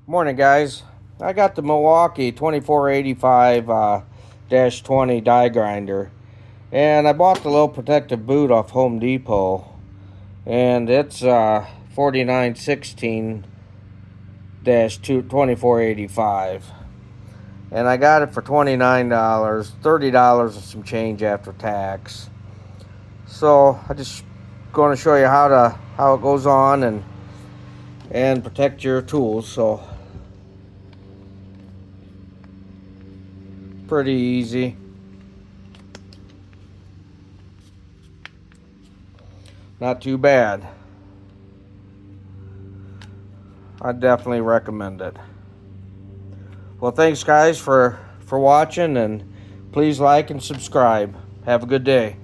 Morning, guys. I got the Milwaukee 2485-20 die grinder, and I bought the little protective boot off Home Depot, and it's 4916-2485, and I got it for $29, $30 and some change after tax. So I just going to show you how it goes on and protect your tools. So pretty easy. Not too bad. I definitely recommend it. Well, thanks guys for watching, and please like and subscribe. Have a good day.